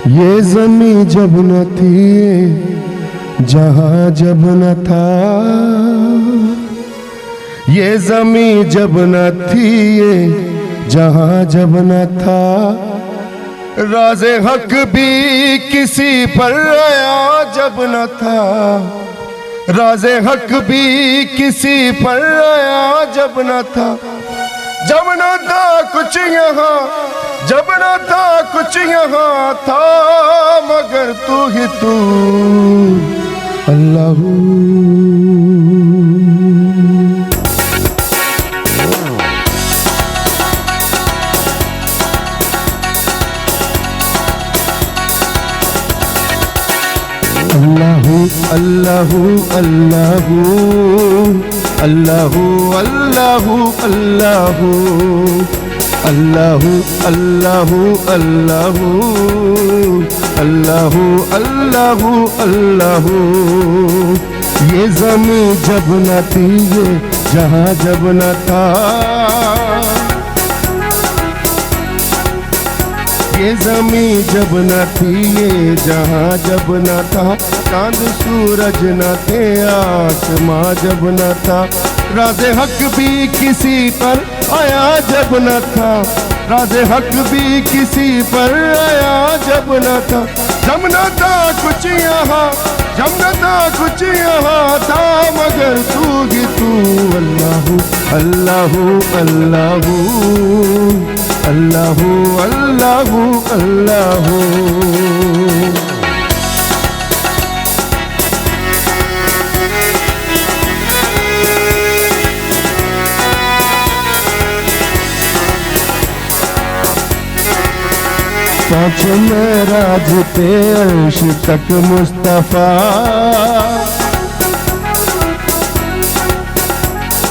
ये ज़मीं जब न थी जहाँ जब न था, ये ज़मीं जब न थी ये जहाँ जब न था, राज़े हक भी किसी पर आया जब न था, राज़े हक भी किसी पर आया जब न था, जब न था कुछ यहाँ, जब न था कुछ यहाँ था, मगर तू ही तू अल्लाह। अल्लाहू अल्लाहू अल्लाहू अल्लाहू अल्लाहू अल्लाहू अल्लाहू अल्लाहू अल्लाहू अल्लाहू अल्लाहू अल्लाहू। ये ज़मीं जब न थी ये जहाँ जब न था, ये ज़मीं जब न थी ये जहाँ जब न था, चांद सूरज न थे आसमां जब न था, राज़े हक भी किसी पर आया जब न था, राज़े हक भी किसी पर आया जब न था, जब न था कुछ यहाँ, जब न था कुछ यहाँ था, मगर तू ही तू अल्लाहू अल्लाहू अल्लाहू अल्लाहू अल्लाहू अल्लाहू। पाँच मेराज पे अर्श तक मुस्तफ़ा,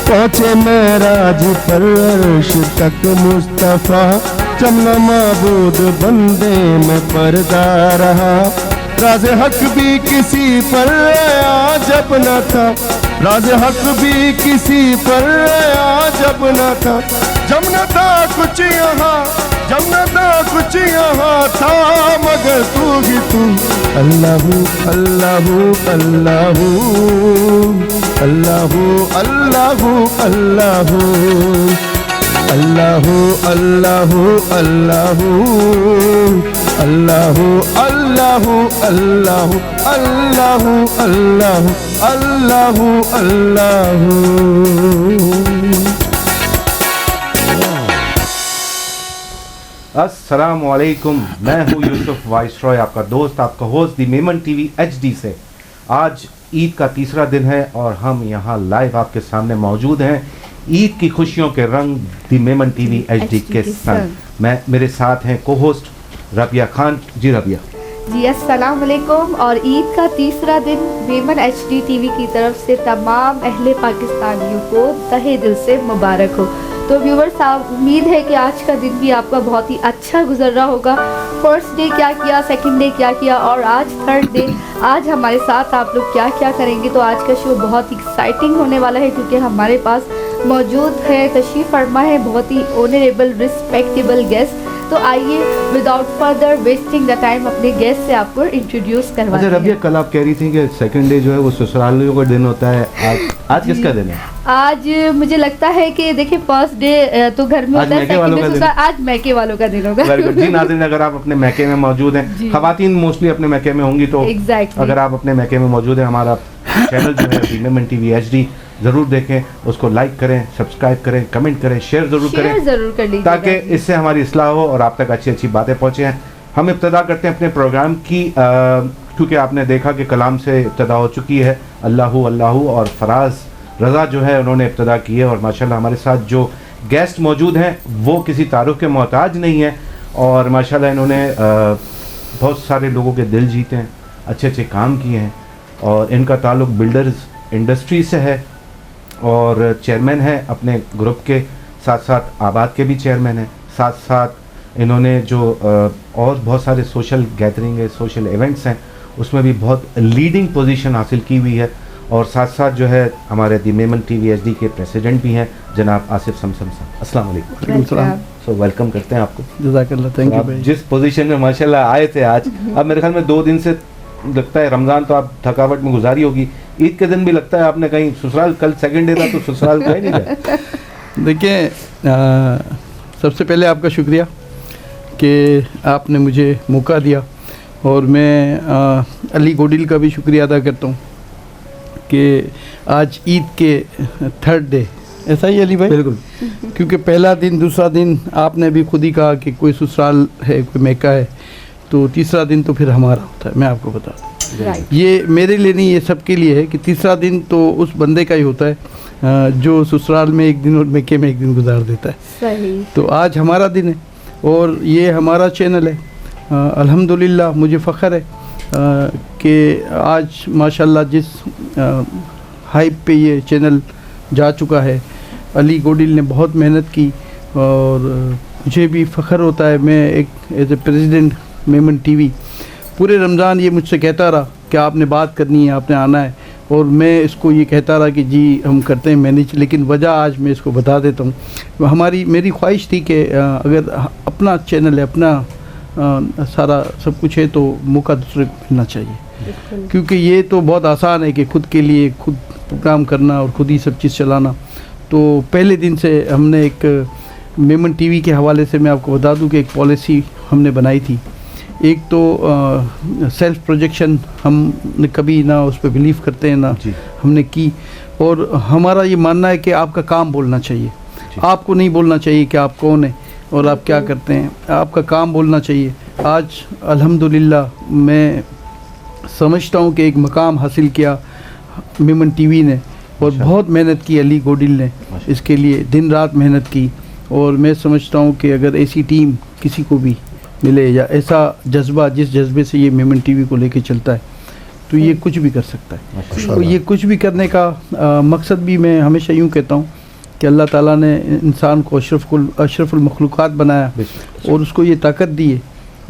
पाँच मेराज पर अर्श तक मुस्तफ़ा, चमना माबूद बंदे में पर्दा रहा, राज़े हक भी किसी पर आया जब न था, राज़े हक भी किसी पर आया जब न था, जब न था कुछ यहाँ, जब न था कुछ यहाँ था, मगर तू ही तू अल्लाहू अल्लाहू अल्लाहू अल्लाहू अल्लाहू अल्लाहू अल्लाहू अल्लाहू अल्लाहू अल्लाहू अल्लाहू अल्लाहू अल्लाहू अल्लाहू अल्लाहू अल्लाहू। अस्सलामु अलैकुम, मैं हूँ यूसुफ वाइसरॉय, आपका दोस्त, आपका होस्ट दी मेमन टीवी एचडी से। आज ईद का तीसरा दिन है और हम यहाँ लाइव आपके सामने मौजूद हैं ईद की खुशियों के रंग दी मेमन टीवी एचडी के संग। मेरे साथ हैं को होस्ट रबिया खान। जी रबिया जी, अस्सलाम वालेकुम। और ईद का तीसरा दिन मेमन एचडी टीवी की तरफ से तमाम अहले पाकिस्तानियों को तहे दिल से मुबारक हो। तो व्यूवर्स, उम्मीद है कि आज का दिन भी आपका बहुत ही अच्छा गुजर रहा होगा। फर्स्ट डे क्या किया, सेकंड डे क्या किया और आज थर्ड डे, आज हमारे साथ आप लोग क्या क्या करेंगे। तो आज का शो बहुत ही एक्साइटिंग होने वाला है क्योंकि हमारे पास मौजूद है, तशरीफ़ फरमा है बहुत ही ऑनरेबल रिस्पेक्टेबल गेस्ट। तो आइए without further wasting the time अपने गेस्ट से आपको इंट्रोड्यूस करवाते हैं। रबिया, कल आप कह रही थी कि सेकंड डे जो है वो ससुरालियों का दिन होता है, आज किसका दिन है? आज मुझे लगता है कि देखिए फर्स्ट डे तो घर में होता है, सेकंड डे ससुराल, आज मैके वालों का दिन होगा। जी नाज़रीन, अगर आप अपने मैके में मौजूद हैं, ख़वातीन मोस्टली अपने मैके में होंगी, तो अगर आप अपने मैके में मौजूद हैं, हमारा चैनल जो है मेमन टीवी एचडी ज़रूर देखें, उसको लाइक करें, सब्सक्राइब करें, कमेंट करें, शेयर ज़रूर करें, ताकि इससे हमारी इस्लाह हो और आप तक अच्छी अच्छी बातें पहुँचे। हम इब्तदा करते हैं अपने प्रोग्राम की, क्योंकि आपने देखा कि कलाम से इब्तदा हो चुकी है, अल्लाहू अल्लाहू, और फराज रज़ा जो है उन्होंने इब्तदा की है। और माशाल्लाह हमारे साथ जो गेस्ट मौजूद हैं वो किसी तारुफ के मोहताज नहीं है और माशाल्लाह इन्होंने बहुत सारे लोगों के दिल जीते हैं, अच्छे अच्छे काम किए हैं और इनका ताल्लुक़ बिल्डर्स इंडस्ट्री से है और चेयरमैन है अपने ग्रुप के, साथ साथ आबाद के भी चेयरमैन हैं, साथ साथ इन्होंने जो और बहुत सारे सोशल गैदरिंग है, सोशल इवेंट्स हैं, उसमें भी बहुत लीडिंग पोजीशन हासिल की हुई है। और साथ साथ जो है हमारे दी मेमन टीवी एचडी के प्रेसिडेंट भी हैं जनाब आसिफ समसम साहब। अस्सलाम वालेकुम। सो वेलकम करते हैं आपको। जज़ाकल्लाह, थैंक यू भाई। जिस पोजीशन में माशाल्लाह आए थे आज, अब मेरे ख्याल में 2 दिन से लगता है रमज़ान तो आप थकावट में गुजारी होगी, ईद के दिन भी लगता है आपने कहीं ससुराल, कल सेकंड डे था तो ससुराल कहीं नहीं गए। देखिए, सबसे पहले आपका शुक्रिया कि आपने मुझे मौका दिया, और मैं अली गोडिल का भी शुक्रिया अदा करता हूँ कि आज ईद के 3rd डे, ऐसा ही अली भाई? बिल्कुल, क्योंकि पहला दिन, दूसरा दिन आपने भी खुद ही कहा कि कोई ससुराल है, कोई मैका है, तो तीसरा दिन तो फिर हमारा होता है। मैं आपको बता दूँ, ये मेरे लिए नहीं, ये सबके लिए है कि तीसरा दिन तो उस बंदे का ही होता है जो ससुराल में एक दिन और मैके में एक दिन गुजार देता है। सही। तो आज हमारा दिन है और ये हमारा चैनल है। अल्हम्दुलिल्लाह मुझे फ़ख्र है कि आज माशाल्लाह जिस हाइप पे ये चैनल जा चुका है, अली गोडिल ने बहुत मेहनत की, और मुझे भी फ़ख्र होता है। मैं एक as a president Memon TV, पूरे रमज़ान ये मुझसे कहता रहा कि आपने बात करनी है, आपने आना है, और मैं इसको ये कहता रहा कि जी हम करते हैं मैनेज, लेकिन वजह आज मैं इसको बता देता हूँ। मेरी ख्वाहिश थी कि अगर अपना चैनल है, अपना सारा सब कुछ है, तो मौका दूसरे को मिलना चाहिए, क्योंकि ये तो बहुत आसान है कि खुद के लिए खुद प्रोग्राम करना और खुद ही सब चीज़ चलाना। तो पहले दिन से हमने एक मेमन टीवी के हवाले से मैं आपको बता दूं कि एक पॉलिसी हमने बनाई थी। एक तो सेल्फ प्रोजेक्शन हमने कभी ना उस पर बिलीव करते हैं ना हमने की, और हमारा ये मानना है कि आपका काम बोलना चाहिए, आपको नहीं बोलना चाहिए कि आप कौन है और आप क्या करते हैं, आपका काम बोलना चाहिए। आज अल्हम्दुलिल्लाह मैं समझता हूँ कि एक मकाम हासिल किया मेमन टीवी ने, और बहुत मेहनत की अली गोडिल ने इसके लिए, दिन रात मेहनत की, और मैं समझता हूँ कि अगर ऐसी टीम किसी को भी मिले या ऐसा जज्बा, जिस जज्बे से ये मेमन टीवी को लेके चलता है, तो ये कुछ भी कर सकता है। तो ये कुछ भी करने का मकसद भी मैं हमेशा यूँ कहता हूँ कि अल्लाह ताला ने इंसान को अशरफुल मखलूक़ात बनाया और उसको ये ताकत दी है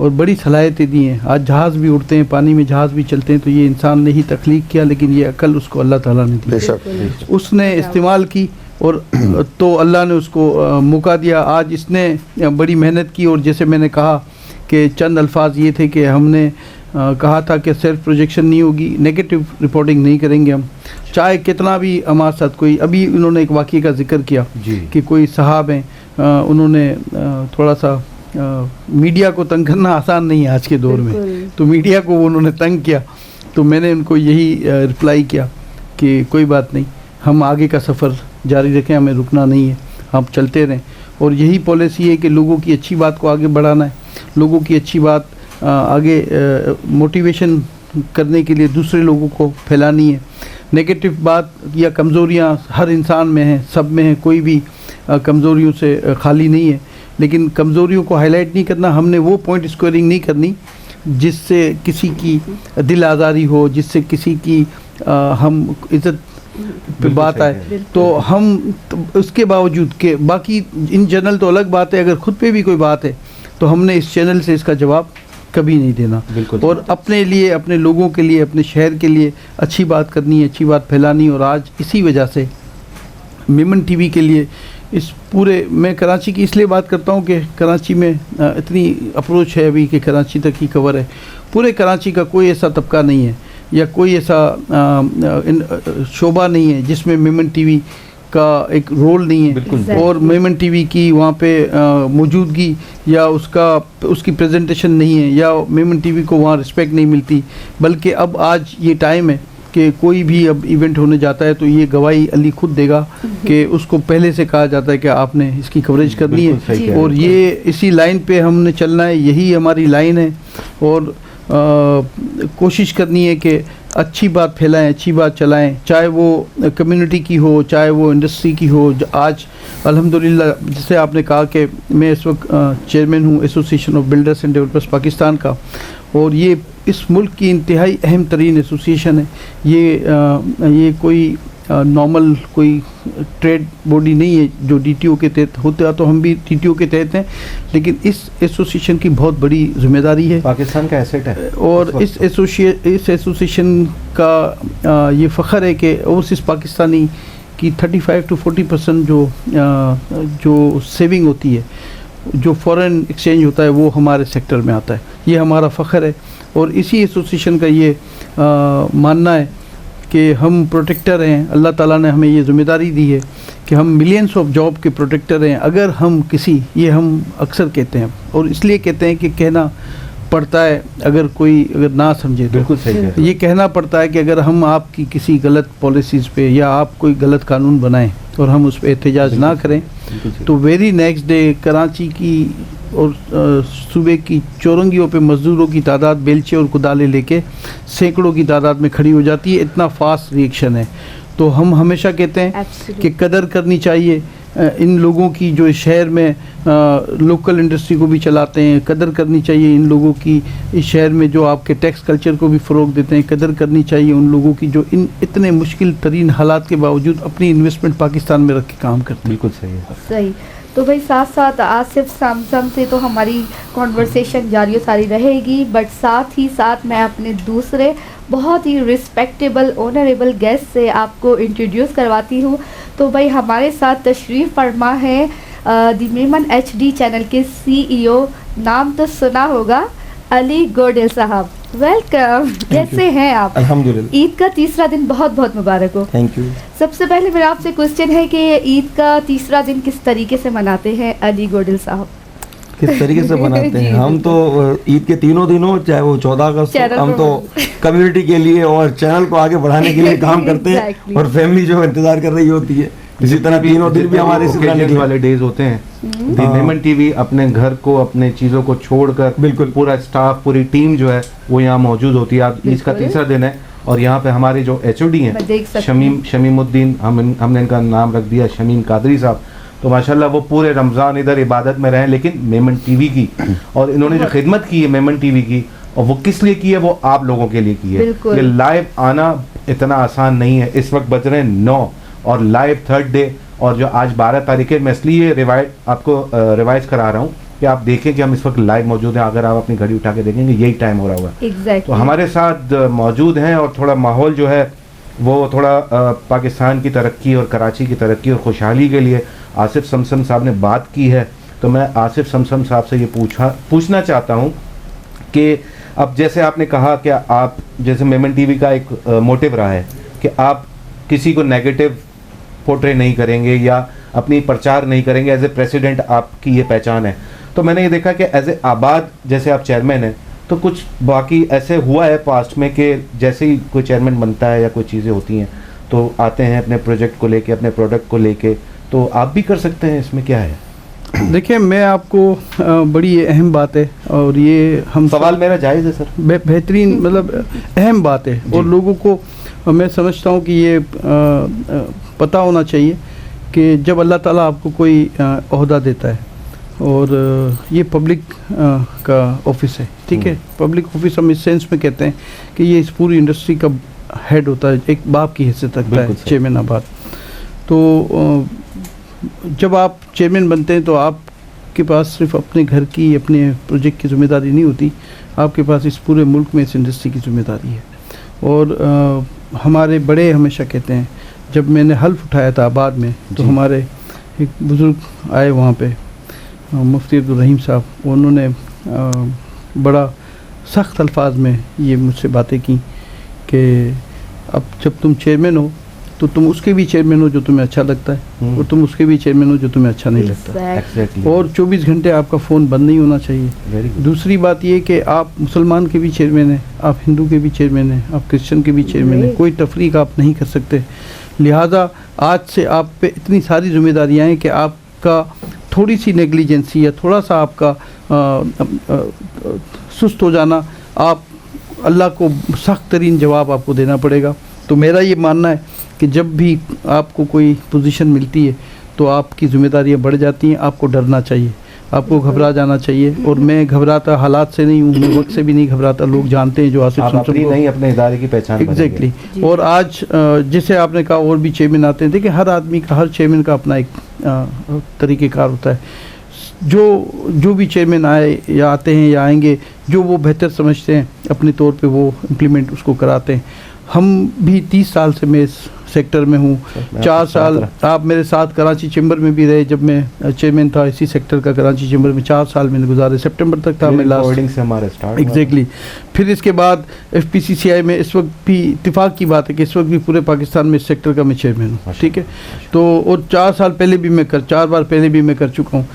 और बड़ी सलाहियतें दी हैं। आज जहाज़ भी उड़ते हैं, पानी में जहाज़ भी चलते हैं, तो ये इंसान ने ही तख्लीक किया, लेकिन ये अकल उसको अल्लाह ताला ने दी, उसने इस्तेमाल की, और तो अल्लाह ने उसको मौका दिया। आज इसने बड़ी मेहनत की, और जैसे मैंने कहा कि चंद अल्फाज ये थे कि हमने कहा था कि सेल्फ प्रोजेक्शन नहीं होगी, नेगेटिव रिपोर्टिंग नहीं करेंगे हम, चाहे कितना भी हमारे साथ कोई। अभी उन्होंने एक वाक़े का जिक्र किया कि कोई साहब हैं, उन्होंने थोड़ा सा मीडिया को तंग करना आसान नहीं है आज के दौर में, तो मीडिया को उन्होंने तंग किया, तो मैंने उनको यही रिप्लाई किया कि कोई बात नहीं, हम आगे का सफ़र जारी रखें, हमें रुकना नहीं है, हम चलते रहें। और यही पॉलिसी है कि लोगों की अच्छी बात को आगे बढ़ाना है, लोगों की अच्छी बात आगे मोटिवेशन करने के लिए दूसरे लोगों को फैलानी है। नेगेटिव बात या कमज़ोरियाँ हर इंसान में हैं, सब में हैं, कोई भी कमज़ोरियों से खाली नहीं है, लेकिन कमज़ोरियों को हाईलाइट नहीं करना। हमने वो पॉइंट स्कोरिंग नहीं करनी जिससे किसी की दिल आज़ारी हो, जिससे किसी की हम इज़्ज़त पे बात आए, तो हम उसके बावजूद के बाकी इन जनरल तो अलग बात है, अगर खुद पे भी कोई बात है तो हमने इस चैनल से इसका जवाब कभी नहीं देना, और अपने लिए, अपने लोगों के लिए, अपने शहर के लिए अच्छी बात करनी है, अच्छी बात फैलानी। और आज इसी वजह से मेमन टीवी के लिए इस पूरे, मैं कराची की इसलिए बात करता हूँ कि कराची में इतनी अप्रोच है अभी कि कराची तक ही कवर है, पूरे कराची का कोई ऐसा तबका नहीं है या कोई ऐसा शोबा नहीं है जिसमें मेमन टीवी का एक रोल नहीं है, और मेमन टीवी की वहाँ पे मौजूदगी या उसकी प्रेजेंटेशन नहीं है, या मेमन टीवी को वहाँ रिस्पेक्ट नहीं मिलती। बल्कि अब आज ये टाइम है कि कोई भी अब इवेंट होने जाता है तो ये गवाही अली खुद देगा कि उसको पहले से कहा जाता है कि आपने इसकी कवरेज करनी है, और ये इसी लाइन पे हमने चलना है, यही हमारी लाइन है। और कोशिश करनी है कि अच्छी बात फैलाएं, अच्छी बात चलाएं, चाहे वो कम्युनिटी की हो, चाहे वो इंडस्ट्री की हो। आज अल्हम्दुलिल्लाह, जैसे आपने कहा कि मैं इस वक्त चेयरमैन हूँ association of builders and developers Pakistan का, और ये इस मुल्क की इंतहाई अहम तरीन एसोसिएशन है। ये कोई नॉर्मल कोई ट्रेड बॉडी नहीं है जो डीटीओ के तहत होता, तो हम भी डीटीओ के तहत हैं, लेकिन इस एसोसिएशन की बहुत बड़ी जिम्मेदारी है, पाकिस्तान का एसेट है, और इस एसोसिएशन का ये फ़ख्र है कि ओवरसीज़ पाकिस्तानी की 35 to 40% जो सेविंग होती है जो फॉरेन एक्सचेंज होता है वो हमारे सेक्टर में आता है। ये हमारा फ़ख्र है और इसी एसोसिएशन का ये मानना है कि हम प्रोटेक्टर हैं। अल्लाह ताला ने हमें ये ज़िम्मेदारी दी है कि हम मिलियंस ऑफ जॉब के प्रोटेक्टर हैं। अगर हम किसी, ये हम अक्सर कहते हैं और इसलिए कहते हैं कि कहना पड़ता है, अगर कोई अगर ना समझे तो बिल्कुल सही है। ये कहना पड़ता है कि अगर हम आपकी किसी गलत पॉलिसीज़ पे या आप कोई गलत कानून बनाएं और हम उस पर एहतजाज ना करें तो वेरी नेक्स्ट डे कराची की और सूबे की चौरंगियों पे मज़दूरों की तादाद बेलचे और कुदाले लेके सैकड़ों की तादाद में खड़ी हो जाती है। इतना फास्ट रिएक्शन है। तो हम हमेशा कहते हैं कि कदर करनी चाहिए इन लोगों की जो इस शहर में लोकल इंडस्ट्री को भी चलाते हैं। कदर करनी चाहिए इन लोगों की इस शहर में जो आपके टैक्स कल्चर को भी फ़रोग देते हैं। कदर करनी चाहिए उन लोगों की जो इन इतने मुश्किल तरीन हालात के बावजूद अपनी इन्वेस्टमेंट पाकिस्तान में रख के काम करते हैं। बिल्कुल सही है। सही। तो भाई साथ साथ आसिफ समसम से तो हमारी कॉन्वर्सेशन जारी सारी रहेगी, बट साथ ही साथ मैं अपने दूसरे बहुत ही रिस्पेक्टेबल ऑनरेबल गेस्ट से आपको इंट्रोड्यूस करवाती हूँ। तो भाई हमारे साथ तशरीफ़ फरमा है दी मेमन HD चैनल के CEO, नाम तो सुना होगा, अली गोडेल साहब। वेलकम, कैसे हैं आप? अल्हम्दुलिल्लाह। ईद का तीसरा दिन बहुत बहुत मुबारक हो। Thank you. सबसे पहले मेरा आपसे क्वेश्चन है कि ईद का तीसरा दिन किस तरीके से मनाते हैं अली गोडेल साहब? किस तरीके से बनाते हैं? हम तो ईद के तीनों दिनों, चाहे वो 14 अगस्त हो, हम तो कम्युनिटी के लिए और चैनल को आगे बढ़ाने के लिए काम करते हैं और फैमिली जो इंतजार कर रही होती है। इसी तरह तीनों दिन भी हमारे ओकेजन वाले डेज होते हैं, दी मेमन टीवी अपने घर को, अपने चीज़ों को छोड़कर बिल्कुल पूरा स्टाफ, पूरी टीम जो है वो यहाँ मौजूद होती है। आज ईद का तीसरा दिन है और यहाँ पे हमारे जो HOD हैं शमीमुद्दीन, हमने इनका नाम रख दिया शमीम कादरी साहब। तो माशाल्लाह वो पूरे रमज़ान इधर इबादत में रहे, लेकिन मेमन टीवी की और इन्होंने जो खिदमत की है मेमन टीवी की, और वो किस लिए की है, वो आप लोगों के लिए की है। ये लाइव आना इतना आसान नहीं है। इस वक्त बज रहे हैं 9 और लाइव थर्ड डे, और जो आज 12 तारीख है, मैं इसलिए रिवाइज करा रहा हूँ कि आप देखें कि हम इस वक्त लाइव मौजूद हैं। अगर आप अपनी घड़ी उठा के देखेंगे यही टाइम हो रहा होगा। तो हमारे साथ मौजूद हैं और थोड़ा माहौल जो है वो थोड़ा पाकिस्तान की तरक्की और कराची की तरक्की और खुशहाली के लिए आसिफ समसम साहब ने बात की है। तो मैं आसिफ समसम साहब से ये पूछना चाहता हूँ कि अब जैसे आपने कहा कि आप, जैसे मेमन टीवी का एक मोटिव रहा है कि आप किसी को नेगेटिव पोर्ट्रे नहीं करेंगे या अपनी प्रचार नहीं करेंगे, एज ए प्रेसिडेंट आपकी ये पहचान है। तो मैंने ये देखा कि एज ए आबाद, जैसे आप चेयरमैन हैं, तो कुछ बाकी ऐसे हुआ है पास्ट में कि जैसे ही कोई चेयरमैन बनता है या कोई चीज़ें होती हैं तो आते हैं अपने प्रोजेक्ट को लेके, अपने प्रोडक्ट को लेके, तो आप भी कर सकते हैं, इसमें क्या है? देखिए, मैं आपको बड़ी अहम बात है और ये हम सवाल मेरा जायज़ है सर? बेहतरीन, मतलब अहम बात है और लोगों को मैं समझता हूँ कि ये पता होना चाहिए कि जब अल्लाह ताला आपको कोई ओहदा देता है और ये पब्लिक का ऑफिस है, ठीक है, पब्लिक ऑफिस हम इस सेंस में कहते हैं कि ये इस पूरी इंडस्ट्री का हेड होता है, एक बाप की हैसियत रखता है चेयरमैन आबाद। तो जब आप चेयरमैन बनते हैं तो आपके पास सिर्फ अपने घर की, अपने प्रोजेक्ट की जिम्मेदारी नहीं होती, आपके पास इस पूरे मुल्क में इस इंडस्ट्री की जिम्मेदारी है। और हमारे बड़े हमेशा कहते हैं, जब मैंने हल्फ उठाया था आबाद में तो हमारे एक बुज़ुर्ग आए वहाँ पे, मुफ्ती अब्दुल रहीम साहब, उन्होंने बड़ा सख्त अल्फाज में ये मुझसे बातें की कि अब जब तुम चेयरमैन हो तो तुम उसके भी चेयरमैन हो जो तुम्हें अच्छा लगता है और तुम उसके भी चेयरमैन हो जो तुम्हें अच्छा नहीं लगता। और 24 घंटे आपका फ़ोन बंद नहीं होना चाहिए। दूसरी बात ये कि आप मुसलमान के भी चेयरमैन हैं, आप हिंदू के भी चेयरमैन हैं, आप क्रिश्चियन के भी चेयरमैन हैं, कोई तफरीक आप नहीं कर सकते। लिहाजा आज से आप पे इतनी सारी जिम्मेदारियाँ हैं कि आपका थोड़ी सी नेग्लिजेंसी या थोड़ा सा आपका सुस्त हो जाना, आप अल्लाह को सख्त तरीन जवाब आपको देना पड़ेगा। तो मेरा ये मानना है कि जब भी आपको कोई पोजीशन मिलती है तो आपकी जिम्मेदारियां बढ़ जाती हैं, आपको डरना चाहिए, आपको घबरा जाना चाहिए। और मैं घबराता हालात से नहीं हूँ, मैं वक्त से भी नहीं घबराता, लोग जानते हैं जो आसिफ समसम को नहीं, अपने इदारे की पहचान एग्जैक्टली। और आज जैसे आपने कहा और भी चेयरमैन आते हैं, देखिए हर आदमी का, हर चेयरमैन का अपना एक तरीक़ेकार होता है। जो भी चेयरमैन आए या आते हैं या आएंगे, जो वो बेहतर समझते हैं अपने तौर पे वो इम्प्लीमेंट उसको कराते हैं। हम भी 30 साल से मैं इस सेक्टर में हूँ। 4 साल आप मेरे साथ कराची चैम्बर में भी रहे, जब मैं चेयरमैन था इसी सेक्टर का कराची चैम्बर में 4 साल मैंने गुजारे। सितंबर तक था मैं लास्ट से हमारा स्टार्ट एग्जैक्टली। फिर इसके बाद FPCCI में इस वक्त भी इत्तेफाक की बात है कि इस वक्त भी पूरे पाकिस्तान में इस सेक्टर का मैं चेयरमैन हूँ, ठीक है। तो और 4 साल पहले भी मैं 4 बार पहले भी मैं कर चुका हूँ।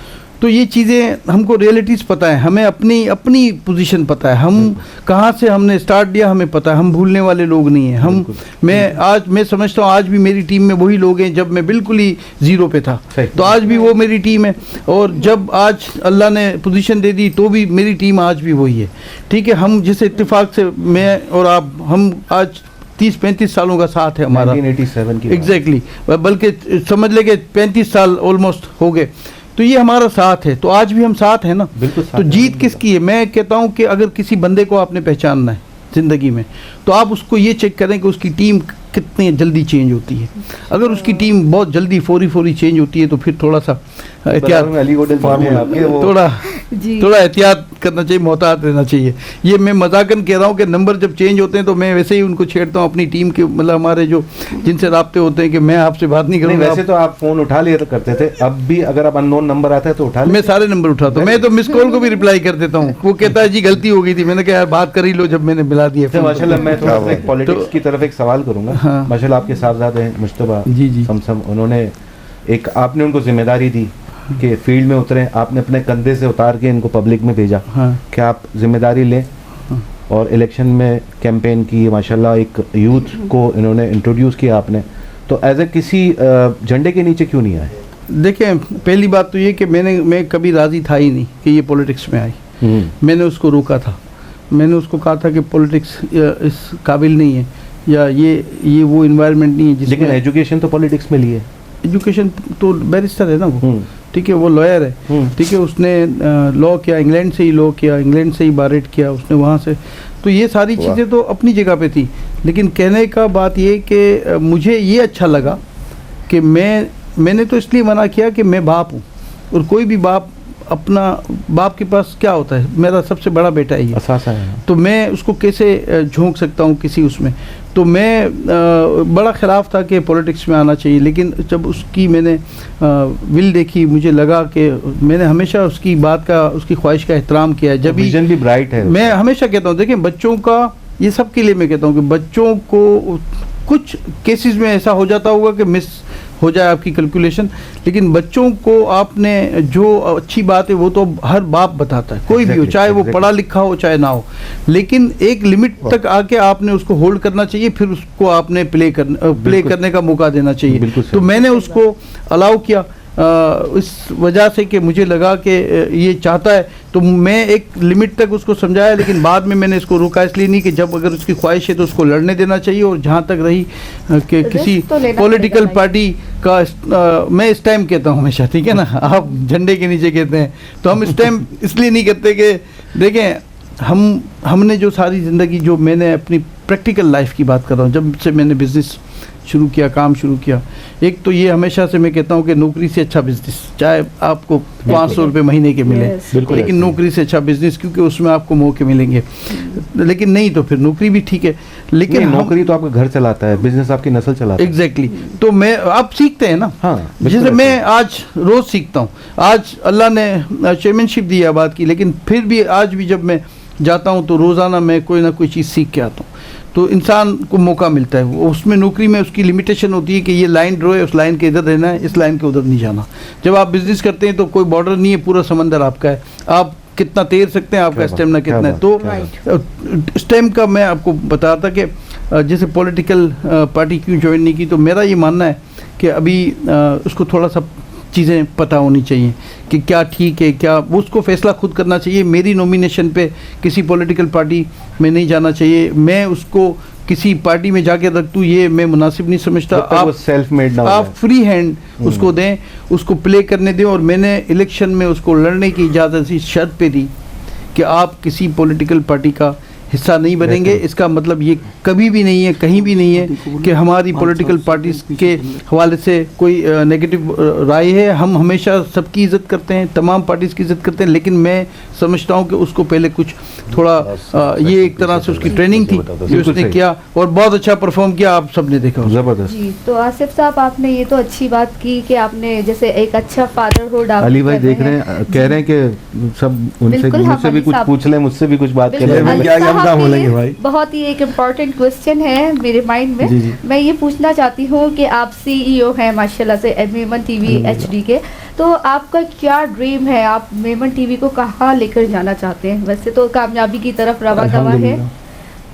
तो ये चीज़ें हमको रियलिटीज़ पता है, हमें अपनी पोजीशन पता है, हम कहाँ से हमने स्टार्ट दिया हमें पता है, हम भूलने वाले लोग नहीं हैं। मैं समझता हूँ आज भी मेरी टीम में वही लोग हैं जब मैं बिल्कुल ही ज़ीरो पे था, तो आज भी वो मेरी टीम है। और जब आज अल्लाह ने पोजीशन दे दी तो भी मेरी टीम आज भी वही है, ठीक है। हम जिस इत्तेफाक से मैं और आप, हम आज 30-35 सालों का साथ है हमारा, 1987 की एग्जैक्टली, बल्कि समझ ले कि 35 साल ऑलमोस्ट हो गए। तो ये हमारा साथ है, तो आज भी हम साथ हैं ना। बिल्कुल। तो जीत किसकी है? मैं कहता हूँ कि अगर किसी बंदे को आपने पहचानना है ज़िंदगी में तो आप उसको ये चेक करें कि उसकी टीम कितनी जल्दी चेंज होती है। अगर उसकी टीम बहुत जल्दी फौरी चेंज होती है तो फिर थोड़ा सा एहतियात, थोड़ा एहतियात करना चाहिए, मोहतात रहना चाहिए। ये मैं मजाकन कह रहा हूँ कि नंबर जब चेंज होते हैं तो मैं वैसे ही उनको छेड़ता हूँ अपनी टीम के, मतलब हमारे जो जिनसे राब्ते होते हैं कि मैं आपसे बात नहीं करूँगा। वैसे तो आप फोन उठा लिया तो करते थे, अब भी अगर अब अननोन नंबर आता है तो उठा, मैं सारे नंबर उठाता हूँ। मैं तो मिस कॉल को भी रिप्लाई कर देता हूँ। वो कहता है जी गलती हो गई थी, मैंने कहा यार बात कर ही लो जब मैंने मिला दिया। माशाल्लाह मैं थोड़ा पॉलिटिक्स की तरफ एक सवाल करूंगा। माशाल्लाह आपके साहबजादे हैं मुश्तबा समसम, उन्होंने एक, आपने उनको जिम्मेदारी दी कि फील्ड में उतरे, आपने अपने कंधे से उतार के इनको पब्लिक में भेजा कि आप जिम्मेदारी लें और इलेक्शन में कैंपेन की। माशाल्लाह एक यूथ को इन्होंने इंट्रोड्यूस किया आपने, तो एज ए किसी झंडे के नीचे क्यों नहीं आए? देखें, पहली बात तो ये कि मैं कभी राज़ी था ही नहीं कि ये पॉलिटिक्स में आई। मैंने उसको रोका था, मैंने उसको कहा था कि पॉलिटिक्स इस काबिल नहीं है, या ये वो इन्वायरमेंट नहीं है। लेकिन एजुकेशन तो पॉलिटिक्स में ली है। एजुकेशन तो बैरिस्टर है ना वो, ठीक है, वो लॉयर है, ठीक है। उसने लॉ किया, इंग्लैंड से ही लॉ किया, इंग्लैंड से ही बारेट किया उसने वहाँ से। तो ये सारी चीज़ें तो अपनी जगह पे थी, लेकिन कहने का बात ये कि मुझे ये अच्छा लगा कि मैंने तो इसलिए मना किया कि मैं बाप हूँ, और कोई भी बाप अपना बाप के पास क्या होता है, मेरा सबसे बड़ा बेटा है ये, तो मैं उसको कैसे झोंक सकता हूँ किसी उसमें। तो मैं बड़ा ख़िलाफ़ था कि पॉलिटिक्स में आना चाहिए, लेकिन जब उसकी मैंने विल देखी, मुझे लगा कि मैंने हमेशा उसकी बात का, उसकी ख्वाहिश का एहतराम किया है। जब विजन भी ब्राइट है। मैं हमेशा कहता हूँ, देखें बच्चों का, ये सब के लिए मैं कहता हूँ कि बच्चों को कुछ केसेस में ऐसा हो जाता होगा कि मिस हो जाए आपकी कैलकुलेशन, लेकिन बच्चों को आपने जो अच्छी बात है वो तो हर बाप बताता है, कोई भी हो, चाहे वो पढ़ा लिखा हो चाहे ना हो, लेकिन एक लिमिट तक आके आपने उसको होल्ड करना चाहिए, फिर उसको आपने प्ले करने का मौका देना चाहिए। तो मैंने उसको अलाउ किया इस वजह से कि मुझे लगा कि ये चाहता है, तो मैं एक लिमिट तक उसको समझाया, लेकिन बाद में मैंने इसको रोका इसलिए नहीं कि जब अगर उसकी ख्वाहिश है तो उसको लड़ने देना चाहिए। और जहाँ तक रही कि किसी पॉलिटिकल पार्टी का, मैं इस टाइम कहता हूँ हमेशा, ठीक है ना, आप झंडे के नीचे कहते हैं, तो हम इस टाइम इसलिए नहीं कहते कि देखें हमने जो सारी ज़िंदगी, जो मैंने अपनी प्रैक्टिकल लाइफ की बात कर रहा हूँ, जब से मैंने बिज़नेस शुरू किया, काम शुरू किया, एक तो ये हमेशा से मैं कहता हूँ कि नौकरी से अच्छा बिजनेस, चाहे आपको 500 रुपये महीने के मिले, लेकिन नौकरी से अच्छा बिजनेस, क्योंकि उसमें आपको मौके मिलेंगे। लेकिन नहीं तो फिर नौकरी भी ठीक है, लेकिन नौकरी तो आपका घर चलाता है, बिजनेस आपकी नस्ल चलाता है। एग्जैक्टली। तो मैं, आप सीखते हैं ना, जैसे मैं आज रोज़ सीखता हूँ। आज अल्लाह ने चेयरमैनशिप दी आबाद की, लेकिन फिर भी आज भी जब मैं जाता हूँ तो रोज़ाना मैं कोई ना कोई चीज़ सीख के आता हूँ। तो इंसान को मौका मिलता है, उसमें नौकरी में उसकी लिमिटेशन होती है कि ये लाइन ड्रॉ है, उस लाइन के इधर रहना है, इस लाइन के उधर नहीं जाना। जब आप बिजनेस करते हैं तो कोई बॉर्डर नहीं है, पूरा समंदर आपका है, आप कितना तैर सकते हैं, आपका स्टेमिना कितना है। तो स्टेम का मैं आपको बता रहा था कि जैसे पॉलिटिकल पार्टी क्यों ज्वाइन नहीं की, तो मेरा ये मानना है कि अभी उसको थोड़ा सा चीज़ें पता होनी चाहिए कि क्या ठीक है, क्या वो उसको फैसला खुद करना चाहिए। मेरी नॉमिनेशन पे किसी पॉलिटिकल पार्टी में नहीं जाना चाहिए, मैं उसको किसी पार्टी में जाके रख दूँ, ये मैं मुनासिब नहीं समझता। आप सेल्फ मेड ना, आप फ्री हैंड उसको दें, उसको प्ले करने दें। और मैंने इलेक्शन में उसको लड़ने की इजाज़त इस शर्त पे दी कि आप किसी पॉलिटिकल पार्टी का हिस्सा नहीं बनेंगे, इसका मतलब ये कभी भी नहीं है, कहीं भी नहीं है कि हमारी पॉलिटिकल पार्टीज के हवाले से कोई नेगेटिव राय है। हम हमेशा सबकी इज़्ज़त करते हैं, तमाम पार्टीज़ की इज़्ज़त करते हैं, लेकिन मैं समझता हूँ कि उसको पहले कुछ थोड़ा ये एक तरह से उसकी ट्रेनिंग थी जो उसने किया और बहुत अच्छा परफॉर्म किया, आप सब ने देखा। जबरदस्त। जी, तो आसिफ साहब आपने ये तो अच्छी बात की कि आपने जैसे एक अच्छा फादरहुड अली भाई देख रहे हैं, कह रहे हैं कि सब उनसे मुझसे भी कुछ पूछ लें, मुझसे भी कुछ बात कर लें। बहुत ही एक इम्पोर्टेंट क्वेश्चन है मेरे माइंड में। मैं ये पूछना चाहती हूँ कि आप CEO हैं माशाल्लाह से मेमन टीवी HD के, तो आपका क्या ड्रीम है? आप मेमन टीवी को कहाँ लेकर जाना चाहते हैं? वैसे तो कामयाबी की तरफ रवा दवा है,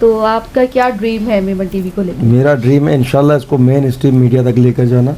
तो आपका क्या ड्रीम है मेमन टीवी को लेकर? मेरा ड्रीम है इंशाल्लाह इसको मेन स्ट्रीम मीडिया तक लेकर जाना,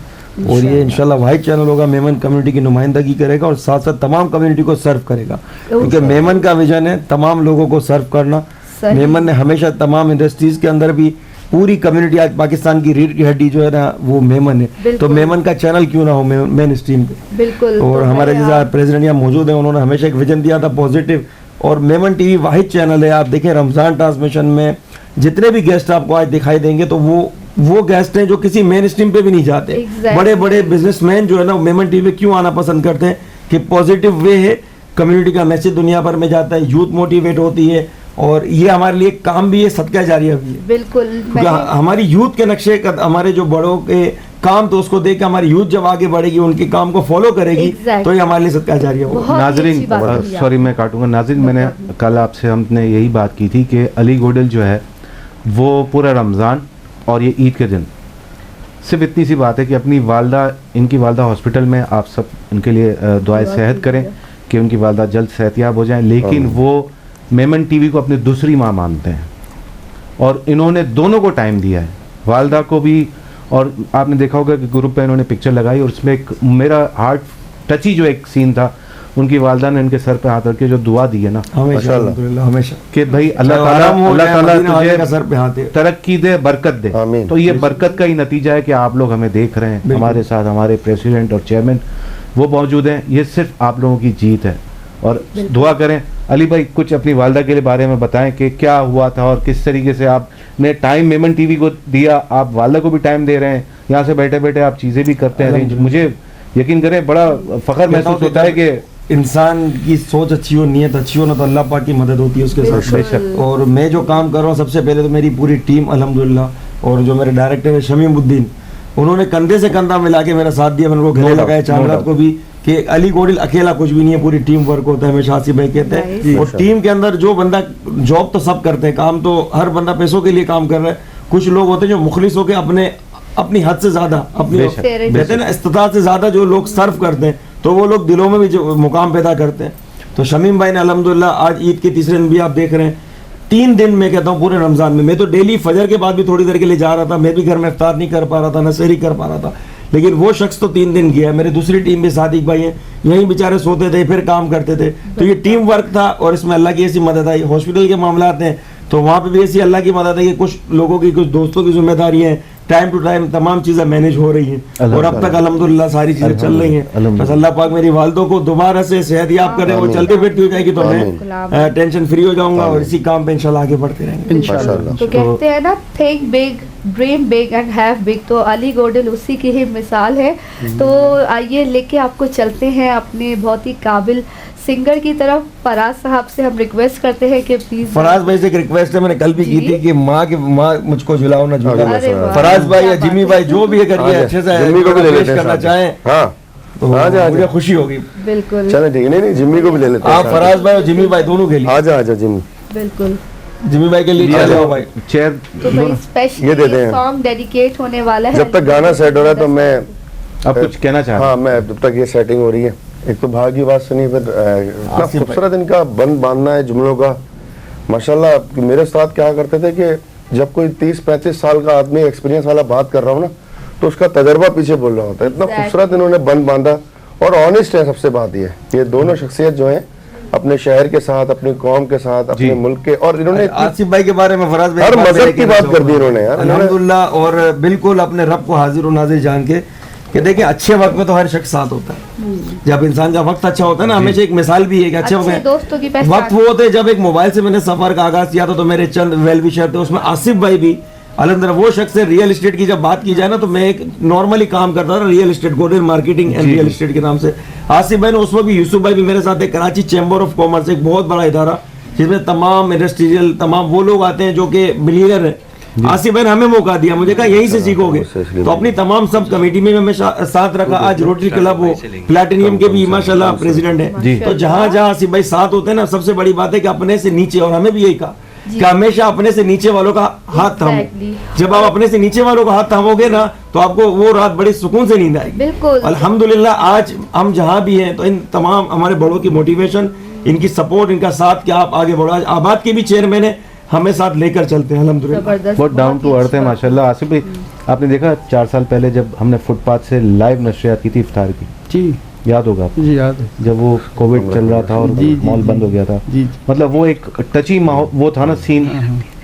और ये इंशाल्लाह वाहिद चैनल होगा, मेमन कम्युनिटी की नुमाइंदगी करेगा और साथ साथ तमाम कम्युनिटी को सर्व करेगा, क्योंकि मेमन का विजन है तमाम लोगों को सर्व करना। मेमन ने हमेशा तमाम इंडस्ट्रीज के अंदर भी पूरी कम्युनिटी, आज पाकिस्तान की रीढ़ की हड्डी जो है ना वो मेमन है, तो मेमन का चैनल क्यों ना हो मेन स्ट्रीम पे। बिल्कुल। और तो हमारे जैसा प्रेसिडेंट यहाँ मौजूद है, उन्होंने हमेशा एक विजन दिया था पॉजिटिव, और मेमन टीवी वाहिद चैनल है। आप देखें रमजान ट्रांसमिशन में जितने भी गेस्ट आपको आज दिखाई देंगे तो वो गेस्ट हैं जो किसी मेन स्ट्रीम पे भी नहीं जाते। बड़े बड़े बिजनेसमैन जो है ना मेमन टीवी पे क्यों आना पसंद करते हैं कि पॉजिटिव वे है, कम्युनिटी का मैसेज दुनिया भर में जाता है, यूथ मोटिवेट होती है, और ये हमारे लिए काम भी है, सदका जारिया भी है। बिल्कुल। हमारी यूथ के नक्शे हमारे जो बड़ों के काम, तो उसको देख के हमारी यूथ जब आगे बढ़ेगी, उनके काम को फॉलो करेगी, तो ये हमारे लिए सदका जारिया होगा। नाजरीन, सॉरी मैं काटूंगा नाजरीन, मैंने कल आपसे हमने यही बात की थी कि अली गोडल जो है वो पूरा रमज़ान और ये ईद के दिन सिर्फ इतनी सी बात है कि अपनी वालदा, इनकी वालदा हॉस्पिटल में, आप सब इनके लिए दुआएं सेहत करें कि उनकी वालदा जल्द सेहतियाब हो जाएं, लेकिन वो मेमन टीवी को अपनी दूसरी माँ मानते हैं और इन्होंने दोनों को टाइम दिया है, वालदा को भी। और आपने देखा होगा कि ग्रुप पे इन्होंने पिक्चर लगाई और उसमें एक मेरा हार्ट टची जो एक सीन था, उनकी वालदा ने इनके सर पे हाथ रख के जो दुआ दी है ना, हमेशा कि भाई अल्लाह ताला तुझे सर पे हाथ दे, तरक्की दे, बरकत दे। तो ये बरकत का ही नतीजा है कि आप लोग हमें देख रहे हैं, हमारे साथ हमारे प्रेसिडेंट और चेयरमैन वो मौजूद हैं, ये सिर्फ आप लोगों की जीत है और दुआ करें। अली भाई कुछ अपनी वालदा के बारे में बताएं कि क्या हुआ था और किस तरीके से आपने टाइम मेमन टीवी को दिया, आप वालदा को भी टाइम दे रहे हैं, यहाँ से बैठे बैठे आप चीज़ें भी करते हैं। मुझे यकीन करें बड़ा फख्र महसूस होता है कि इंसान की सोच अच्छी हो, नीयत अच्छी हो ना, तो अल्लाह पाक की मदद होती है उसके साथ। और मैं जो काम कर रहा हूँ, सबसे पहले तो मेरी पूरी टीम अल्हम्दुलिल्लाह, और जो मेरे डायरेक्टर है शमीमुद्दीन, उन्होंने कंधे से कंधा मिला के मेरा साथ दिया। मैंने उनको गले लगाया चांद को भी कि अली गोडिल अकेला कुछ भी नहीं है, पूरी टीम वर्क होता है, हमें आसिफ भाई कहते हैं। और टीम के अंदर जो बंदा, जॉब तो सब करते हैं, काम तो हर बंदा पैसों के लिए काम कर रहा है, कुछ लोग होते हैं जो मुखलिस होकर अपनी हद से ज्यादा, अपनी कहते हैं ना इस्तिताअत से ज्यादा जो लोग सर्व करते हैं, तो वो लोग दिलों में भी जो मुकाम पैदा करते हैं। तो शमीम भाई ने अल्हम्दुलिल्लाह आज ईद के तीसरे दिन भी आप देख रहे हैं, 3 दिन मैं कहता हूँ पूरे रमजान में, मैं तो डेली फजर के बाद भी थोड़ी देर के लिए जा रहा था, मैं भी घर में इफ्तार नहीं कर पा रहा था, न सहरी कर पा रहा था, लेकिन वो शख्स तो 3 दिन गया। मेरी दूसरी टीम में सादिक भाई हैं, यहीं बेचारे सोते थे फिर काम करते थे, तो ये टीम वर्क था और इसमें अल्लाह की ऐसी मदद आई। हॉस्पिटल के मामला हैं तो वहाँ पे भी ऐसी अल्लाह की मदद है कि कुछ लोगों की, कुछ दोस्तों की जिम्मेदारी है, टाइम टू टाइम तमाम चीज़ें मैनेज हो रही हैं और अब तक अल्हम्दुलिल्लाह सारी चीज़ें चल रही हैं। बस अल्लाह पाक मेरी वालदों को दोबारा से सेहतयाब करे, वो चलती फिरती हो जाएगी तो मैं टेंशन फ्री हो जाऊंगा और इसी काम पे इंशाल्लाह आगे बढ़ते रहेंगे इंशाल्लाह। तो कहते हैं ना, think big, dream big and have big, तो अली गोडिल उसी की ही मिसाल है। तो आइए लेके आपको चलते हैं अपने बहुत ही काबिल सिंगर की तरफ। फराज साहब से हम रिक्वेस्ट करते हैं कि प्लीज, फराज भाई से एक रिक्वेस्ट है, मैंने कल भी की थी कि माँ मुझको झुलाओ ना झुलाओ। फराज भाई या जिम्मी भाई जो भी करिए अच्छे से पेश करना चाहें तो मुझे खुशी होगी। बिल्कुल चलो ठीक है, नहीं जिम्मी को भी ले लेते हैं। आप फराज भाई और जिम्मी भाई दोनों के लिए आजा जिम्मी, बिल्कुल जिम्मी भाई के लिए आ जाओ भाई चेयर। तो भाई स्पेशली ये सॉन्ग डेडिकेट होने वाला है। जब तक गाना सेट हो रहा है तो मैं अब कुछ कहना चाह रहा हूं। हाँ, मैं जब तक ये सेटिंग हो रही है, एक तो भाग की बात सुनी, फिर इतना खूबसूरत इनका बंद बांधना है जुमलों का माशाल्लाह। मेरे उस्ताद क्या करते थे कि जब कोई 30-35 साल का आदमी एक्सपीरियंस वाला बात कर रहा हो ना, तो उसका तजर्बा पीछे बोल रहा होता है। इतना खूबसूरत इन्होंने बंद बांधा और ऑनेस्ट है। सबसे बात ये दोनों शख्सियत जो है अपने शहर के साथ, अपनी कौम के साथ, अपने मुल्क के, और इन्होंने आसिफ भाई के बारे में फराज भाई हर मजहब की बात कर दी इन्होंने यार अल्हम्दुलिल्लाह। और बिल्कुल अपने रब को हाजिर और नाजिर जान के कि देखिए अच्छे वक्त में तो हर शख्स साथ होता है, जब इंसान का वक्त अच्छा होता है ना, हमेशा एक मिसाल भी है कि अच्छे हो गए दोस्तों की वक्त वो होते हैं जब एक मोबाइल से मैंने सफर का आगाज किया था, तो मेरे चंद वेल विशर थे, उसमें आसिफ भाई भी अल्हम्दुलिल्लाह। वो शख्स है, रियल एस्टेट की जब बात की जाए ना, तो मैं एक नॉर्मली काम करता था real estate, golden marketing and real estate के नाम से। आसिफ भाई ने उस वक्त भी, यूसुफ भाई भी मेरे साथ है, कराची चैम्बर ऑफ कॉमर्स, एक बहुत बड़ा इदारा जिसमें तमाम इंडस्ट्रियल तमाम वो लोग आते हैं जो कि बिलियनर है। आसिफ भाई ने हमें मौका दिया, मुझे कहा यहीं से सीखोगे, तो अपनी तमाम सब कमेटी में हमें साथ रखा। आज रोटरी क्लब हो, प्लैटिनियम के भी माशाल्लाह प्रेसिडेंट है। तो जहाँ जहाँ आसिफ भाई साथ होते हैं ना, सबसे बड़ी बात है कि अपने से नीचे, और हमें भी यही कहा कि हमेशा अपने से नीचे वालों का हाथ थामो। जब आप अपने से नीचे वालों का हाथ थामोगे ना, तो आपको वो रात बड़ी सुकून से नींद आएगी। बिल्कुल अल्हम्दुलिल्लाह आज हम जहाँ भी हैं, तो इन तमाम हमारे बड़ों की मोटिवेशन, इनकी सपोर्ट, इनका साथ कि आप आगे बढ़ो। आज आबाद के भी चेयरमैन है, हमें साथ लेकर चलते हैं अल्हम्दुलिल्लाह। बहुत डाउन टू अर्थ है माशाल्लाह। आसिफ भाई, आपने देखा 4 साल पहले जब हमने फुटपाथ से लाइव नशरियात की थी इफ्तार की, जी याद होगा आपको? जी याद है। जब वो कोविड चल रहा था और मॉल बंद हो गया था, मतलब वो एक टची माहौल वो था ना सीन,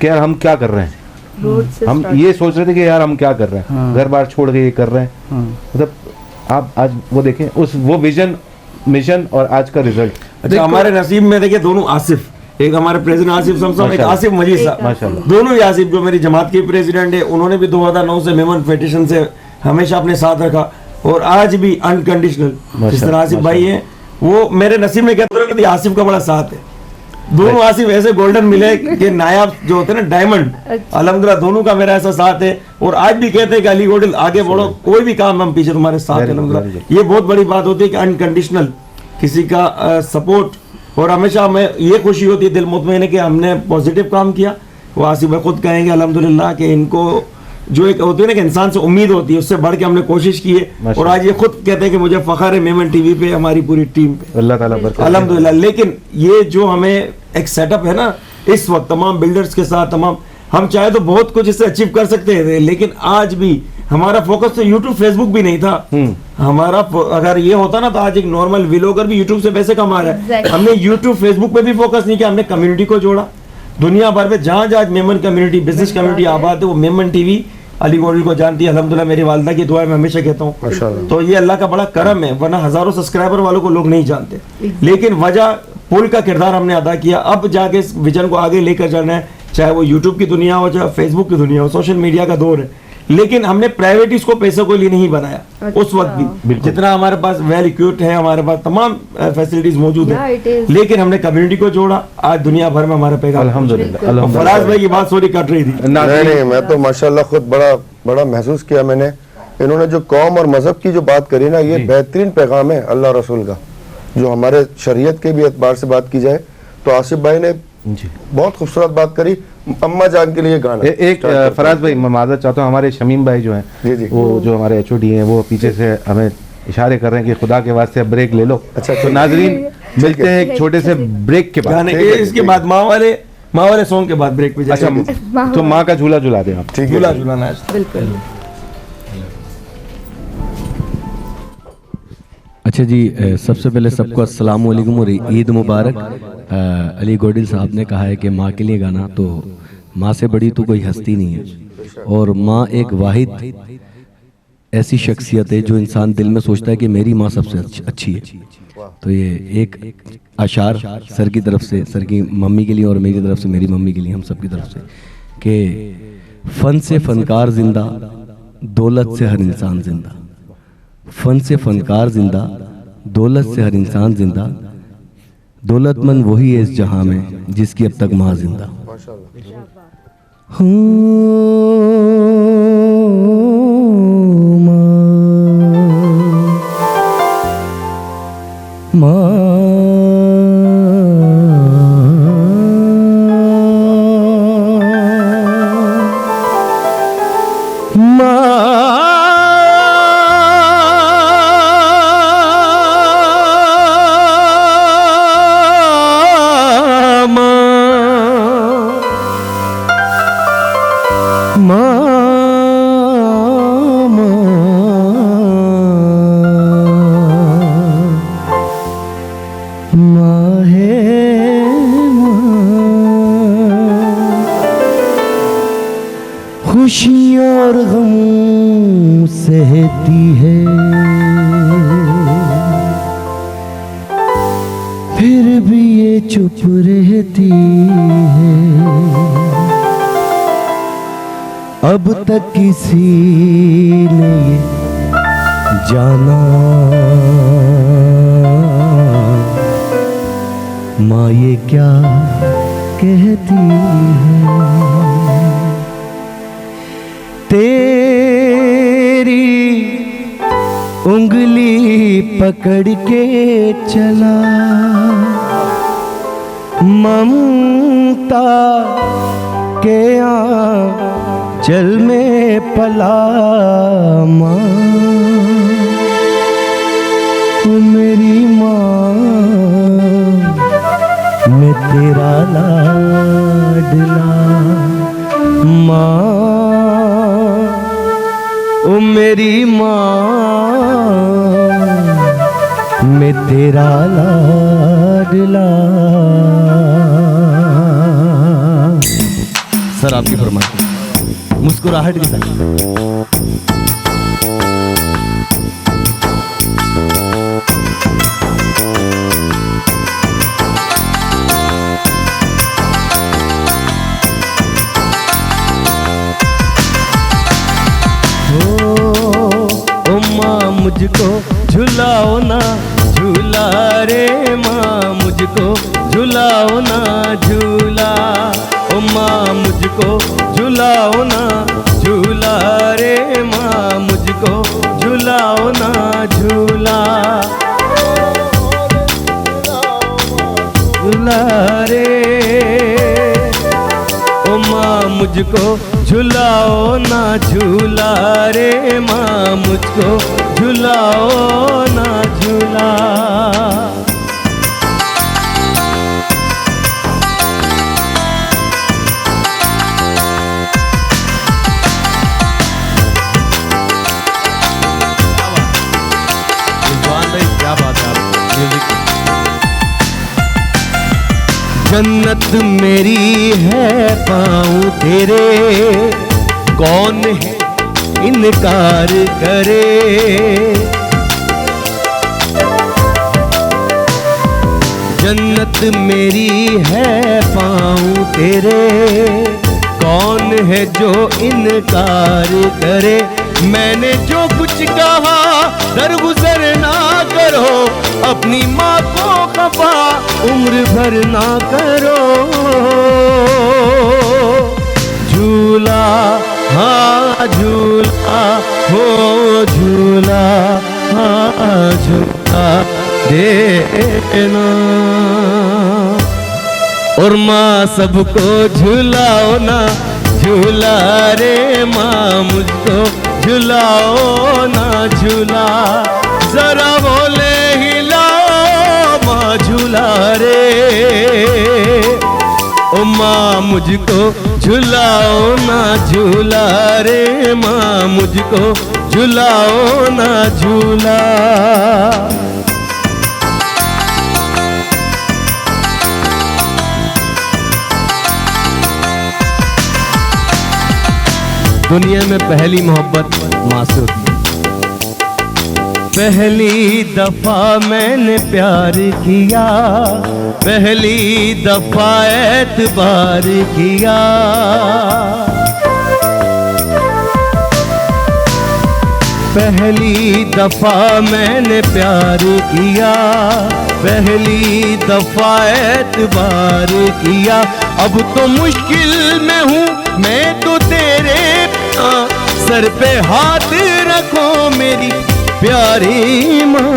कि यार हम क्या कर रहे हैं, हम ये सोच रहे थे कि यार हम क्या कर रहे हैं, घर बार छोड़ के ये कर रहे हैं। मतलब आप आज वो देखें, उस वो विजन मिशन और आज का रिजल्ट। अच्छा, हमारे नसीब में देखिए दोनों आसिफ, एक हमारे प्रेसिडेंट आसिफ समसम, एक आसिफ मजीद साहब, माशाल्लाह दोनों ही आसिफ जो मेरी जमात के प्रेसिडेंट है, उन्होंने भी 2009 से मेमन फेडरेशन से हमेशा अपने साथ रखा, और आज भी अनकंडीशनल जिस तरह आसिफ भाई हैं, वो मेरे नसीब में कहते हैं आसिफ का बड़ा साथ है। दोनों आसिफ ऐसे गोल्डन मिले कि नायाब जो होते हैं ना, डायमंड, अल्हम्दुलिल्लाह दोनों का मेरा ऐसा साथ है। और आज भी कहते हैं कि अली गोल्डन आगे बढ़ो, कोई भी काम हम पीछे तुम्हारे साथ है अल्हम्दुलिल्लाह। ये बहुत बड़ी बात होती है कि अनकंडीशनल किसी का सपोर्ट, और हमेशा हमें ये खुशी होती है, दिल मुतमईन है कि हमने पॉजिटिव काम किया। वो आसिफ भाई खुद कहेंगे अल्हम्दुलिल्लाह कि इनको जो एक होती है ना कि इंसान से उम्मीद होती है, उससे बढ़ के हमने कोशिश की है। और आज ये खुद कहते हैं कि मुझे फख्र है मेमन टीवी पे, हमारी पूरी टीम पे, अल्लाह ताला बरकत अल्हम्दुलिल्लाह। लेकिन ये जो हमें एक सेटअप है ना इस वक्त तमाम बिल्डर्स के साथ, तमाम हम चाहे तो बहुत कुछ इससे अचीव कर सकते हैं, लेकिन आज भी हमारा फोकस तो यूट्यूब फेसबुक भी नहीं था। हमारा अगर ये होता ना, तो आज एक नॉर्मल व्लॉगर भी यूट्यूब से पैसे कमा रहा है। हमने यूट्यूब फेसबुक पे भी फोकस नहीं किया, हमने कम्युनिटी को जोड़ा। दुनिया भर में जहाँ जहाँ मेमन कम्युनिटी, बिजनेस कम्युनिटी आबाद है, वो मेमन टीवी अली गोल्डन को जानती है अल्हम्दुलिल्लाह। मेरी वालिदा की दुआ मैं हमेशा कहता हूँ, तो ये अल्लाह का बड़ा करम है, वरना हजारों सब्सक्राइबर वालों को लोग नहीं जानते। लेकिन वजह पुल का किरदार हमने अदा किया। अब जाके इस विजन को आगे लेकर जाना है, चाहे वो यूट्यूब की दुनिया हो, चाहे फेसबुक की दुनिया हो, सोशल मीडिया का दौर है। लेकिन हमने प्राइवेट इसको पैसों के लिए नहीं बनाया। उस वक्त भी जितना हमारे पास वेल इक्विप्ड है, हमारे पास तमाम फैसिलिटीज मौजूद है, लेकिन हमने कम्युनिटी को जोड़ा। आज दुनिया भर में हमारे पैगाम अल्हम्दुलिल्लाह। फराज भाई की बात सॉरी कट रही थी। नहीं, मैं तो माशाल्लाह खुद बड़ा महसूस किया मैंने। इन्होंने जो कौम और मजहब की जो बात करी ना, ये बेहतरीन पैगाम है अल्लाह रसूल का, जो हमारे शरीयत के भी एतबार से बात की जाए तो आसिफ भाई ने बहुत खूबसूरत बात करी। अम्मा जान के लिए गाना एक फराज भाई, मैं माजरत चाहता हूँ, हमारे शमीम भाई जो हैं, वो जो हमारे एचओडी हैं, वो पीछे से हमें इशारे कर रहे हैं कि खुदा के वास्ते अब ब्रेक ले लो। अच्छा, तो नाजरीन मिलते हैं एक छोटे से ब्रेक के बाद, इसके बाद माँ वाले सॉन्ग के बाद ब्रेक पे जाएंगे। अच्छा, तो माँ का झूला झूला दें आप। झूला झूलाना है बिल्कुल। अच्छा जी, सबसे पहले सबको अस्सलाम वालेकुम और ईद मुबारक। अली गोल्डन साहब ने कहा है कि माँ के लिए गाना, तो माँ से बड़ी तो कोई हस्ती नहीं है, और माँ एक वाहिद ऐसी शख्सियत है जो इंसान दिल में सोचता है कि मेरी माँ सबसे अच्छी है। तो ये एक अशार सर की तरफ से, सर की मम्मी के लिए, और मेरी तरफ से मेरी मम्मी के लिए, हम सब की तरफ से, कि फ़न से फ़नकार जिंदा, दौलत से हर इंसान जिंदा। फ़न से फ़नकार जिंदा, दौलत से हर इंसान जिंदा। दौलतमंद वही है इस जहां में जिसकी अब तक माँ जिंदा। खुशियाँ और गम सहती है, अब तक किसी ने ये जाना, माँ ये क्या कहती है, तेरी उंगली पकड़ के चला, ममता के आंचल में पला, माँ तू मेरी माँ, मैं तेरा लाडला, माँ ओ मेरी माँ, मैं तेरा लाडला। सर आपकी फरमाइश मुस्कुराहट के साथ। ओ माँ मुझको झुलाओ ना झूला रे, माँ मुझको झुलाओ ना झूला, ओ माँ मुझको झुलाओ ना झूला रे, माँ मुझको झुलाओ ना झूला, झूला रे, ओ माँ मुझको झुलाओ ना झूला रे, माँ मुझको झुलाओ ना झूला। क्या बात है आप म्यूजिक। जन्नत मेरी है पाँव तेरे, कौन है इनकार करे, जन्नत मेरी है पाँव तेरे, कौन है जो इनकार करे, मैंने जो कुछ कहा दरगुजर ना करो, अपनी माँ को खफा उम्र भर ना करो, झूला हाँ झूला हो झूला हाँ झूला देना, और माँ सबको झूलाओ ना झूला रे, माँ मुझको झूलाओ ना झूला, जरा बोले हिलाओ माँ झूला रे, ओ माँ मुझको झूलाओ ना झूला रे, माँ मुझको झूलाओ ना झूला। दुनिया में पहली मोहब्बत माँ से होती है। पहली दफा मैंने प्यार किया, पहली दफा एतबार किया, पहली दफा मैंने प्यार किया, पहली दफा एतबार किया, अब तो मुश्किल में हूँ मैं तो तेरे, सर पे हाथ रखो मेरी प्यारी माँ,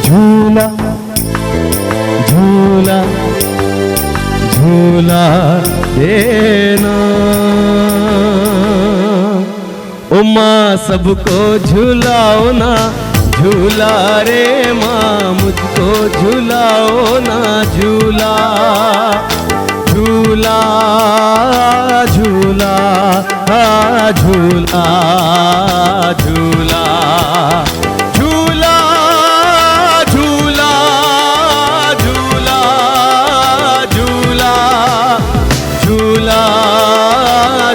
झूला झूला झूला देना, ओ माँ सबको झूलाओ ना झूला रे, माँ मुझको झूलाओ ना झूला, झूला झूला हाँ झूला झूला झूला झूला झूला झूला झूला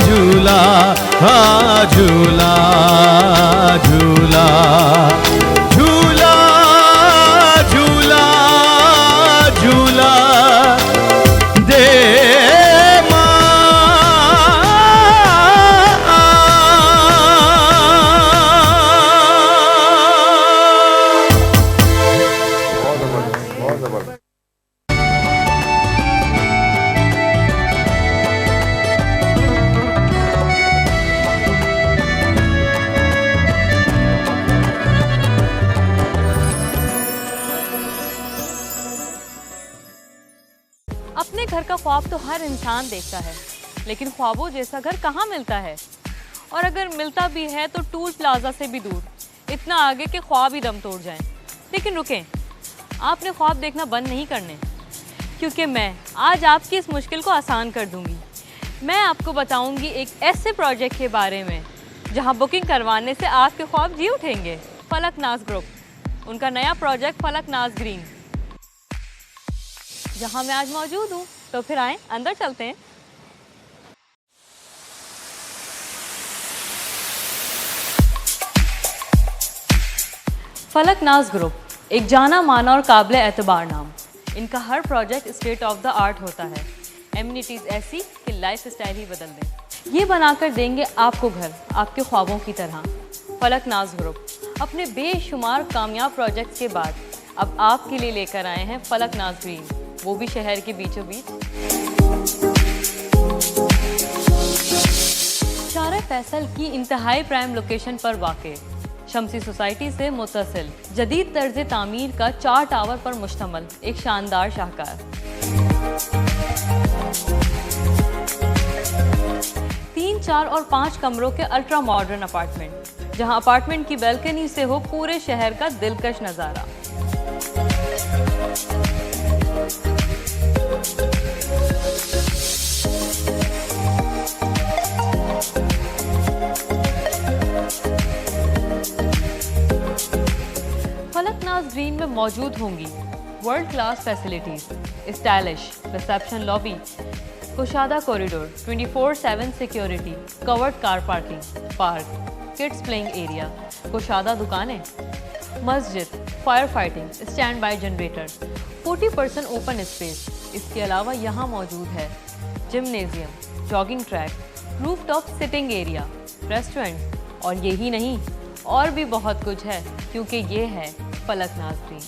झूला हाँ झूला झूला झूला झूला झूला अपने घर का ख्वाब तो हर इंसान देखता है, लेकिन ख्वाबों जैसा घर कहाँ मिलता है, और अगर मिलता भी है तो टूल प्लाजा से भी दूर, इतना आगे के ख्वाब ही दम तोड़ जाएं। लेकिन रुकें, आपने ख्वाब देखना बंद नहीं करने, क्योंकि मैं आज आपकी इस मुश्किल को आसान कर दूंगी। मैं आपको बताऊंगी एक ऐसे प्रोजेक्ट के बारे में जहां बुकिंग करवाने से आपके ख्वाब जी उठेंगे। फलक नाज ग्रुप, उनका नया प्रोजेक्ट फलक नाज ग्रीन, जहां मैं आज मौजूद हूं। तो फिर आएं, अंदर चलते हैं। फलक नाज ग्रुप एक जाना माना और काबिल एतबार नाम। इनका हर project state of the art होता है। एमिनिटीज़ ऐसी कि लाइफ स्टाइल ही बदल दें। ये बनाकर देंगे आपको घर आपके ख्वाबों की तरह। फलक नाज ग्रुप अपने बेशुमार कामयाब प्रोजेक्ट्स के बाद अब आपके लिए लेकर आए हैं फलक नाज ग्रीन, वो भी शहर के बीचों बीच। शारा फैसल की इंतहाई प्राइम लोकेशन पर वाक़े, शमसी सोसाइटी से मुत्तसिल जदीद तर्ज तामीर का 4 टावर पर मुश्तमल एक शानदार शाहकार। 3, 4 और 5 कमरों के अल्ट्रा मॉडर्न अपार्टमेंट, जहां अपार्टमेंट की बालकनी से हो पूरे शहर का दिलकश नज़ारा। फलक नाज ग्रीन में मौजूद होंगी world class facilities, stylish reception lobby, कुशादा corridor, 24/7 security, covered car parking, park, kids playing area, कुशादा दुकानें, मस्जिद, fire fighting, stand by generator, 40% open space. इसके अलावा यहाँ मौजूद है gymnasium, jogging track, rooftop sitting area, restaurant, और यही नहीं और भी बहुत कुछ है, क्योंकि ये है फलक नाज ग्रीन।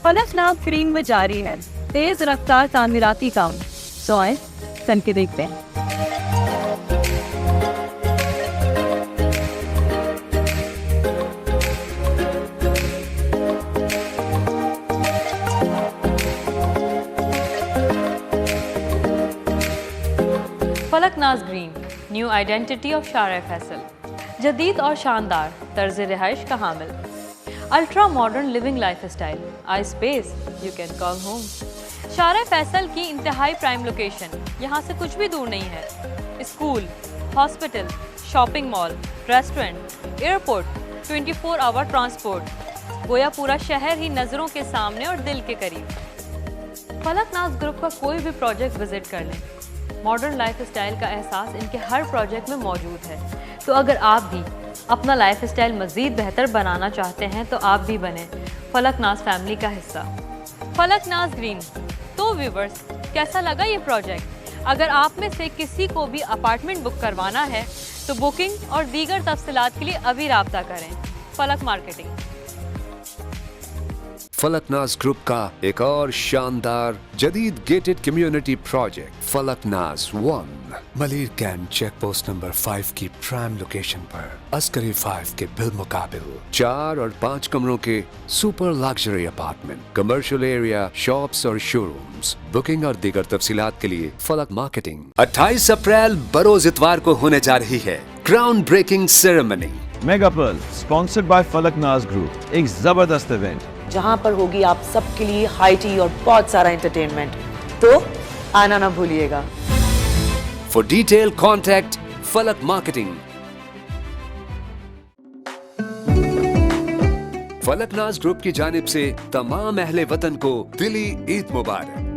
फलक नाज ग्रीन में जारी है तेज रफ्तार तामीराती काम। सो आए सन के देखते हैं। फलक नाज ग्रीन, न्यू आइडेंटिटी ऑफ शारा फैसल, जदीद और शानदार तर्ज रिहाइश का हामिल, ultra modern living lifestyle, I space you can call home. Shara Faisal की इंतहाई प्राइम लोकेशन, यहाँ से कुछ भी दूर नहीं है। School, hospital, shopping mall, restaurant, airport, 24 hour transport, गोया पूरा शहर ही नज़रों के सामने और दिल के करीब। फलक नाज ग्रुप का कोई भी प्रोजेक्ट विजिट कर लें, मॉडर्न लाइफ स्टाइल का एहसास इनके हर प्रोजेक्ट में मौजूद है। तो अगर आप भी अपना लाइफ स्टाइल मज़ीद बेहतर बनाना चाहते हैं तो आप भी बने फलक नाज फैमिली का हिस्सा। फलक नाज ग्रीन। तो व्यूवर्स, कैसा लगा ये प्रोजेक्ट? अगर आप में से किसी को भी अपार्टमेंट बुक करवाना है तो बुकिंग और दीगर तफसीलात के लिए अभी राब्ता करें। फलक मार्केटिंग। फलक नाज ग्रुप का एक और शानदार जदीद gated community project Falak Naz 1 Malir cantt check post number 5 की प्राइम लोकेशन पर अस्करी 5 के बिल मुकाबिल 4 और 5 कमरों के super luxury apartment, commercial area, shops और शोरूम्स। बुकिंग और दीगर तफसीलात के लिए फलक मार्केटिंग। 28 अप्रैल बरोज इतवार को होने जा रही है ground breaking ceremony. Mega Pearl sponsored by Falak Naz group, एक जबरदस्त इवेंट जहां पर होगी आप सबके लिए हाई टी और बहुत सारा एंटरटेनमेंट, तो आना ना भूलिएगा। फॉर डिटेल कॉन्टैक्ट फलक मार्केटिंग। फलक नाज ग्रुप की जानिब से तमाम अहले वतन को दिली ईद मुबारक।